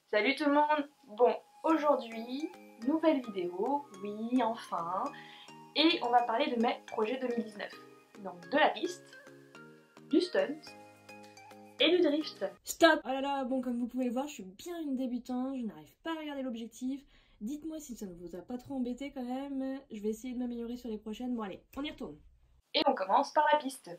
Salut tout le monde. Bon, aujourd'hui, nouvelle vidéo, oui, enfin, et on va parler de mes projets 2019. Donc de la piste, du stunt et du drift. Stop! Oh là là, bon, comme vous pouvez le voir, je suis bien une débutante, je n'arrive pas à regarder l'objectif. Dites-moi si ça ne vous a pas trop embêté quand même. Je vais essayer de m'améliorer sur les prochaines. Bon allez, on y retourne. Et on commence par la piste.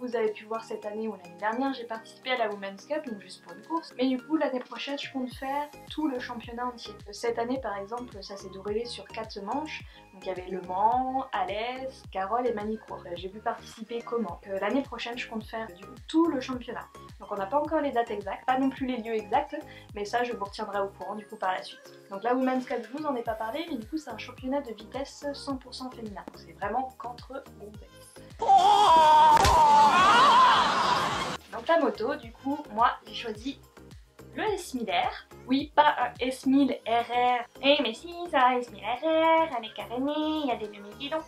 Vous avez pu voir cette année ou l'année dernière, j'ai participé à la Women's Cup, donc juste pour une course. Mais du coup, l'année prochaine, je compte faire tout le championnat entier. Cette année, par exemple, ça s'est déroulé sur 4 manches. Donc il y avait Le Mans, Alès, Carole et Manicourt. J'ai pu participer comment. L'année prochaine, je compte faire du coup tout le championnat. Donc on n'a pas encore les dates exactes, pas non plus les lieux exacts, mais ça, je vous retiendrai au courant du coup par la suite. Donc la Women's Cup, je vous en ai pas parlé, mais du coup, c'est un championnat de vitesse 100% féminin. Donc c'est vraiment qu'entre gonzesses. Donc la moto, du coup, moi j'ai choisi le S1000 R. Oui, pas un S1000 RR. Eh mais si, c'est un S1000 RR, elle est carénée, il y a des demi-guidons.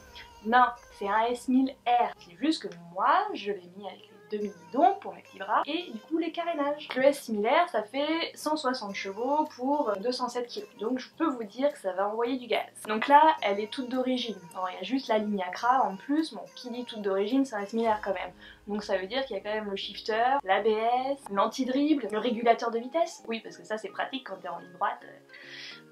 Non, c'est un S1000 R. C'est juste que moi, je l'ai mis avec les demi-guidons pour mes petits bras et du coup les carénages. Le S1000 R, ça fait 160 chevaux pour 207 kg. Donc je peux vous dire que ça va envoyer du gaz. Donc là, elle est toute d'origine. Il y a juste la ligne Accra en plus. Bon, qui dit toute d'origine, c'est un S1000 R quand même. Donc ça veut dire qu'il y a quand même le shifter, l'ABS, l'anti-dribble, le régulateur de vitesse. Oui, parce que ça c'est pratique quand t'es en ligne droite.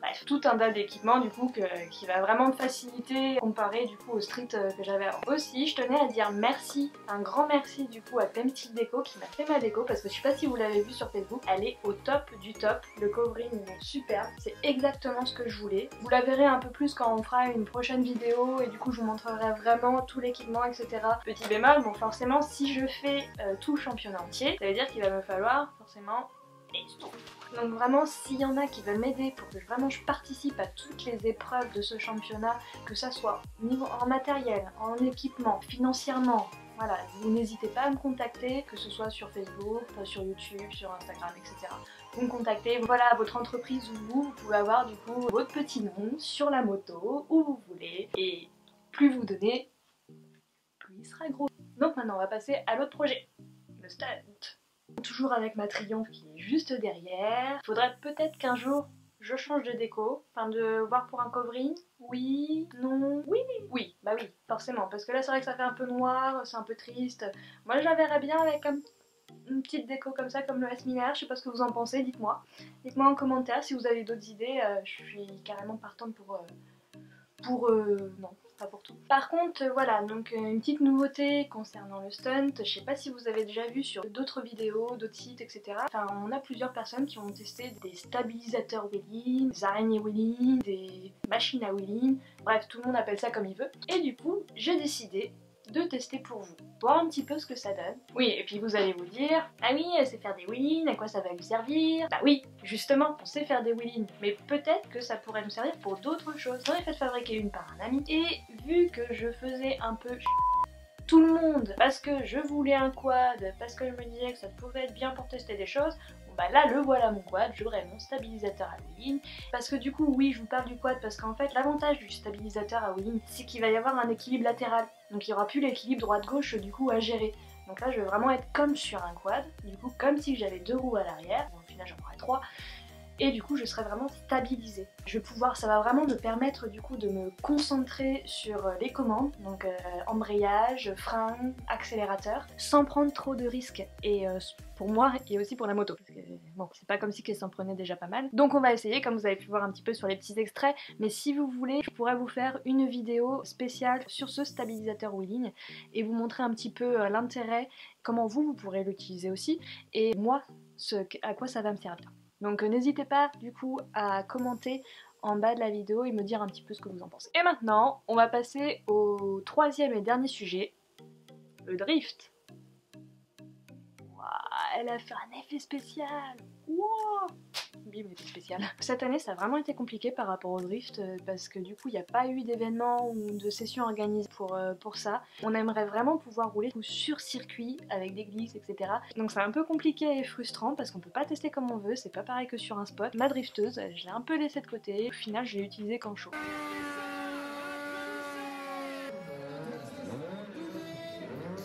Bref, tout un tas d'équipements du coup qui va vraiment me faciliter comparé du coup au street que j'avais avant. Aussi, je tenais à dire merci, un grand merci du coup à Tempty Déco qui m'a fait ma déco parce que je sais pas si vous l'avez vu sur Facebook, elle est au top du top. Le covering est superbe, c'est exactement ce que je voulais. Vous la verrez un peu plus quand on fera une prochaine vidéo et du coup je vous montrerai vraiment tout l'équipement etc. Petit bémol, bon forcément si je fais tout le championnat entier, ça veut dire qu'il va me falloir forcément des sous. Donc vraiment s'il y en a qui veulent m'aider pour que vraiment je participe à toutes les épreuves de ce championnat, que ça soit en matériel, en équipement, financièrement, voilà, vous n'hésitez pas à me contacter, que ce soit sur Facebook, sur YouTube, sur Instagram, etc. Vous me contactez, voilà votre entreprise ou vous pouvez avoir du coup votre petit nom sur la moto, où vous voulez, et plus vous donnez, plus il sera gros. Donc maintenant on va passer à l'autre projet, le stunt. Toujours avec ma Triumph qui est juste derrière. Faudrait peut-être qu'un jour je change de déco, enfin de voir pour un covering. Oui, non, oui, oui, bah oui, forcément, parce que là c'est vrai que ça fait un peu noir, c'est un peu triste. Moi je la verrais bien avec une petite déco comme ça, comme le S1000 R, je sais pas ce que vous en pensez, dites-moi. Dites-moi en commentaire si vous avez d'autres idées, je suis carrément partante non, pas pour tout. Par contre, voilà, donc une petite nouveauté concernant le stunt, je sais pas si vous avez déjà vu sur d'autres vidéos, d'autres sites, etc. Enfin, on a plusieurs personnes qui ont testé des stabilisateurs wheeling, des araignées wheeling, des machines à wheeling, bref, tout le monde appelle ça comme il veut. Et du coup, j'ai décidé de tester pour vous, voir un petit peu ce que ça donne. Oui, et puis vous allez vous dire, ah oui, elle sait faire des wheelings, à quoi ça va lui servir? Bah oui, justement, on sait faire des wheelings, mais peut-être que ça pourrait nous servir pour d'autres choses. J'en ai fait fabriquer une par un ami, et vu que je faisais un peu tout le monde, parce que je voulais un quad, parce que je me disais que ça pouvait être bien pour tester des choses, bon bah là le voilà mon quad, j'aurai mon stabilisateur à wheeling, parce que du coup oui je vous parle du quad parce qu'en fait l'avantage du stabilisateur à wheeling c'est qu'il va y avoir un équilibre latéral, donc il n'y aura plus l'équilibre droite-gauche du coup à gérer. Donc là je vais vraiment être comme sur un quad, du coup comme si j'avais 2 roues à l'arrière, bon, au final j'en aurai 3, et du coup je serai vraiment stabilisée. Je vais pouvoir, ça va vraiment me permettre du coup de me concentrer sur les commandes, donc embrayage, frein, accélérateur, sans prendre trop de risques, et pour moi et aussi pour la moto, parce que bon c'est pas comme si qu'elle s'en prenait déjà pas mal. Donc on va essayer, comme vous avez pu voir un petit peu sur les petits extraits, mais si vous voulez je pourrais vous faire une vidéo spéciale sur ce stabilisateur wheeling et vous montrer un petit peu l'intérêt, comment vous pourrez l'utiliser aussi, et moi à quoi ça va me servir. Donc n'hésitez pas du coup à commenter en bas de la vidéo et me dire un petit peu ce que vous en pensez. Et maintenant, on va passer au troisième et dernier sujet, le drift. Wow, elle a fait un effet spécial. Wow, bim, effet spécial. Cette année, ça a vraiment été compliqué par rapport au drift parce que du coup, il n'y a pas eu d'événements ou de sessions organisées pour ça. On aimerait vraiment pouvoir rouler sur circuit avec des glisses, etc. Donc c'est un peu compliqué et frustrant parce qu'on peut pas tester comme on veut, c'est pas pareil que sur un spot. Ma drifteuse, je l'ai un peu laissée de côté. Au final, je l'ai utilisée qu'en show.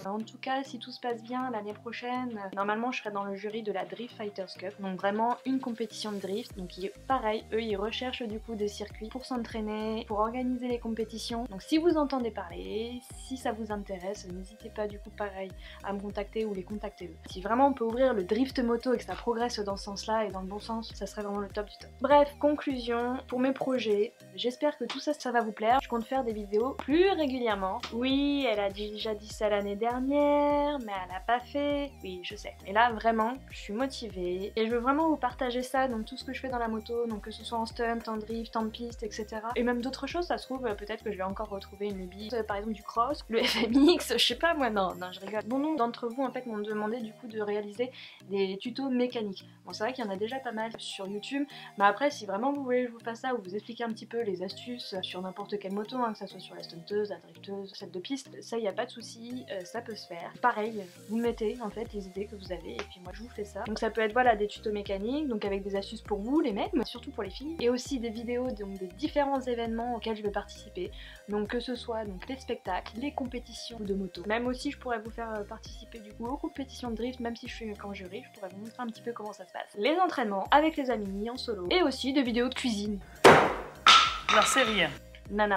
En tout cas, si tout se passe bien l'année prochaine, normalement je serai dans le jury de la Drift Fighters Cup, donc vraiment une compétition de drift. Donc qui est pareil, eux ils recherchent du coup des circuits pour s'entraîner, pour organiser les compétitions. Donc si vous entendez parler, si ça vous intéresse, n'hésitez pas du coup pareil à me contacter ou les contacter eux. Si vraiment on peut ouvrir le drift moto et que ça progresse dans ce sens-là et dans le bon sens, ça serait vraiment le top du top. Bref, conclusion pour mes projets, j'espère que tout ça, ça va vous plaire. Je compte faire des vidéos plus régulièrement. Oui, elle a déjà dit ça l'année dernière, mais elle a pas fait. Oui, je sais. Et là, vraiment, je suis motivée et je veux vraiment vous partager ça, donc tout ce que je fais dans la moto, donc que ce soit en stunt, en drift, en piste, etc. Et même d'autres choses, ça se trouve, peut-être que je vais encore retrouver une lubie, par exemple du cross, le FMX, je sais pas moi, non, je rigole. Bon nombre d'entre vous en fait m'ont demandé du coup de réaliser des tutos mécaniques. Bon, c'est vrai qu'il y en a déjà pas mal sur YouTube, mais après si vraiment vous voulez que je vous fasse ça ou vous expliquer un petit peu les astuces sur n'importe quelle moto, hein, que ça soit sur la stunteuse, la drifteuse, celle de piste, ça y a pas de souci, ça peut se faire. Pareil, vous mettez en fait les idées que vous avez et puis moi je vous fais ça. Donc ça peut être voilà des tutos mécaniques, donc avec des astuces pour vous les mecs, mais surtout pour les filles, et aussi des vidéos donc des différents événements auxquels je vais participer. Donc que ce soit donc les spectacles, les compétitions de moto. Même aussi je pourrais vous faire participer du coup aux compétitions de drift, même si je suis qu'en jury, je pourrais vous montrer un petit peu comment ça se passe. Les entraînements avec les amis en solo, et aussi des vidéos de cuisine. Non, c'est rien. Non,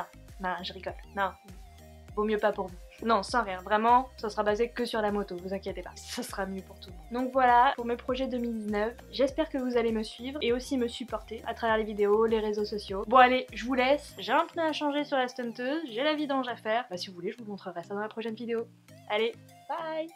je rigole. Non, vaut mieux pas pour vous. Non, sans rire, vraiment, ça sera basé que sur la moto, vous inquiétez pas, ça sera mieux pour tout le monde. Donc voilà, pour mes projets 2019, j'espère que vous allez me suivre et aussi me supporter à travers les vidéos, les réseaux sociaux. Bon allez, je vous laisse, j'ai un pneu à changer sur la stunteuse, j'ai la vidange à faire, bah si vous voulez je vous montrerai ça dans la prochaine vidéo. Allez, bye!